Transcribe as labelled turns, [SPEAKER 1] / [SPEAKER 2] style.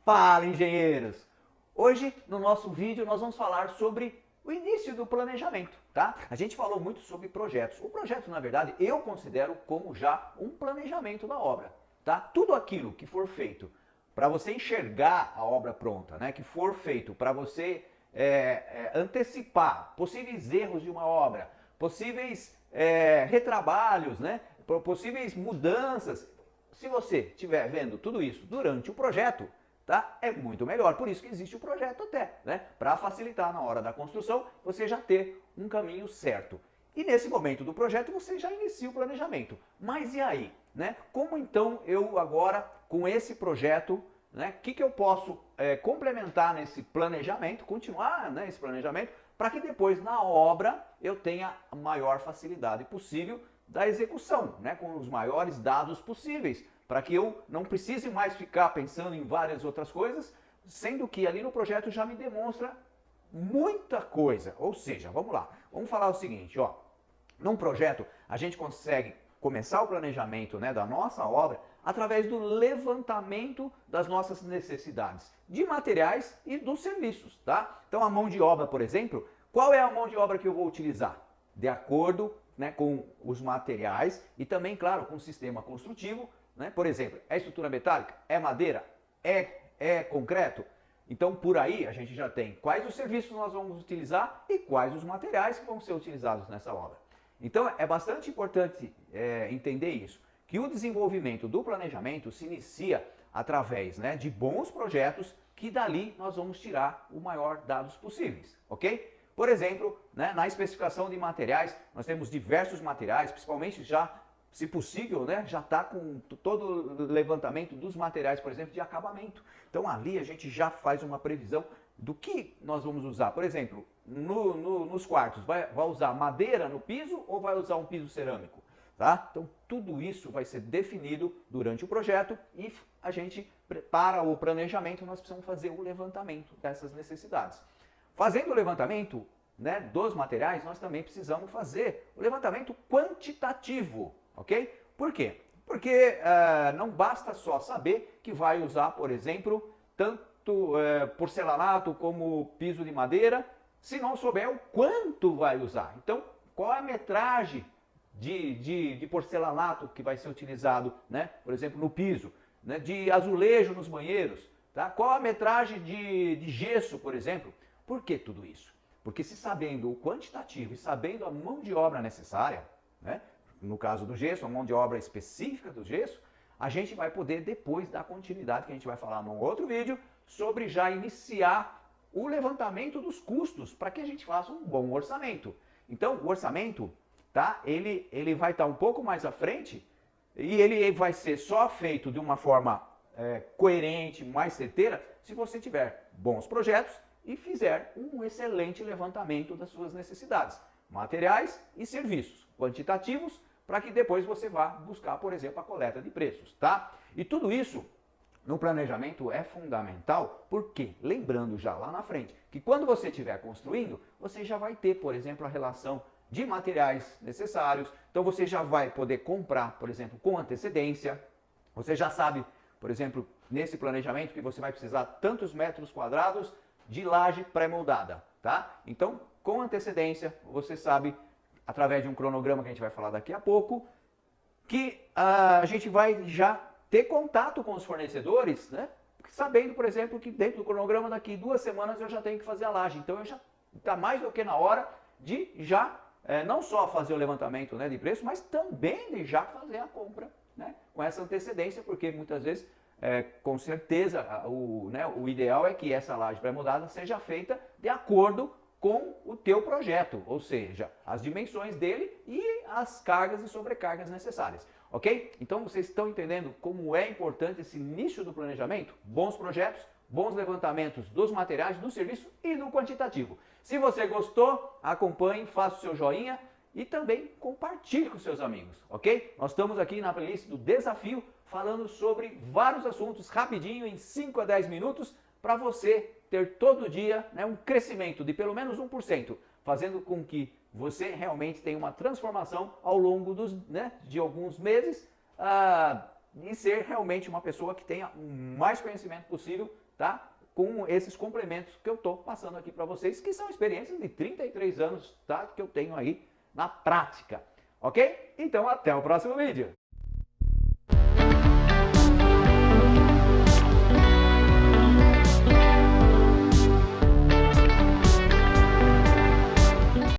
[SPEAKER 1] Fala, engenheiros! Hoje, no nosso vídeo, nós vamos falar sobre o início do planejamento, tá? A gente falou muito sobre projetos. O projeto, na verdade, eu considero como já um planejamento da obra, tá? Tudo aquilo que for feito para você enxergar a obra pronta, né? Que for feito para você antecipar possíveis erros de uma obra, possíveis retrabalhos, né? Possíveis mudanças. Se você estiver vendo tudo isso durante o projeto, tá? É muito melhor. Por isso que existe o projeto até, né? Para facilitar na hora da construção, você já ter um caminho certo. E nesse momento do projeto você já inicia o planejamento. Mas e aí, né? Como então eu agora com esse projeto, né? O que eu posso complementar nesse planejamento, continuar, né, esse planejamento, para que depois na obra eu tenha a maior facilidade possível da execução, né? Com os maiores dados possíveis, para que eu não precise mais ficar pensando em várias outras coisas, sendo que ali no projeto já me demonstra muita coisa. Ou seja, vamos lá, vamos falar o seguinte, ó, num projeto a gente consegue começar o planejamento, né, da nossa obra através do levantamento das nossas necessidades de materiais e dos serviços, tá? Então a mão de obra, por exemplo, qual é a mão de obra que eu vou utilizar? De acordo, né, com os materiais e também, claro, com o sistema construtivo, né? Por exemplo, é estrutura metálica? É madeira? É concreto? Então, por aí, a gente já tem quais os serviços nós vamos utilizar e quais os materiais que vão ser utilizados nessa obra. Então, é bastante importante entender isso, que o desenvolvimento do planejamento se inicia através, né, de bons projetos que dali nós vamos tirar o maior dados possíveis, ok? Por exemplo, né, na especificação de materiais, nós temos diversos materiais, principalmente já, se possível, né, já está com todo o levantamento dos materiais, por exemplo, de acabamento. Então ali a gente já faz uma previsão do que nós vamos usar. Por exemplo, nos quartos, vai usar madeira no piso ou vai usar um piso cerâmico? Tá? Então tudo isso vai ser definido durante o projeto e a gente, para o planejamento, nós precisamos fazer o levantamento dessas necessidades. Fazendo o levantamento, né, dos materiais, nós também precisamos fazer o levantamento quantitativo, ok? Por quê? Porque não basta só saber que vai usar, por exemplo, tanto porcelanato como piso de madeira, se não souber o quanto vai usar. Então, qual é a metragem de porcelanato que vai ser utilizado, né, por exemplo, no piso, né, de azulejo nos banheiros, tá? Qual a metragem de gesso, por exemplo? Por que tudo isso? Porque se sabendo o quantitativo e sabendo a mão de obra necessária, né, no caso do gesso, a mão de obra específica do gesso, a gente vai poder depois dar continuidade, que a gente vai falar num outro vídeo, sobre já iniciar o levantamento dos custos, para que a gente faça um bom orçamento. Então, o orçamento, tá, ele vai estar um pouco mais à frente e ele vai ser só feito de uma forma coerente, mais certeira, se você tiver bons projetos e fizer um excelente levantamento das suas necessidades, materiais e serviços quantitativos, para que depois você vá buscar, por exemplo, a coleta de preços, tá? E tudo isso no planejamento é fundamental, porque, lembrando já lá na frente, que quando você estiver construindo, você já vai ter, por exemplo, a relação de materiais necessários, então você já vai poder comprar, por exemplo, com antecedência, você já sabe, por exemplo, nesse planejamento que você vai precisar tantos metros quadrados de laje pré-moldada, tá? Então, com antecedência, você sabe, através de um cronograma que a gente vai falar daqui a pouco, que a gente vai já ter contato com os fornecedores, né? Sabendo, por exemplo, que dentro do cronograma daqui 2 semanas eu já tenho que fazer a laje. Então, eu já está mais do que na hora de já não só fazer o levantamento, né, de preço, mas também de já fazer a compra, né, com essa antecedência, porque muitas vezes com certeza, o ideal é que essa laje pré-moldada seja feita de acordo com o teu projeto, ou seja, as dimensões dele e as cargas e sobrecargas necessárias, ok? Então vocês estão entendendo como é importante esse início do planejamento? Bons projetos, bons levantamentos dos materiais, do serviço e do quantitativo. Se você gostou, acompanhe, faça o seu joinha e também compartilhe com seus amigos, ok? Nós estamos aqui na playlist do Desafio, falando sobre vários assuntos rapidinho, em 5 a 10 minutos, para você ter todo dia, né, um crescimento de pelo menos 1%, fazendo com que você realmente tenha uma transformação ao longo de alguns meses e ser realmente uma pessoa que tenha o mais conhecimento possível tá? Com esses complementos que eu estou passando aqui para vocês, que são experiências de 33 anos, tá? Que eu tenho aí na prática, ok? Então até o próximo vídeo.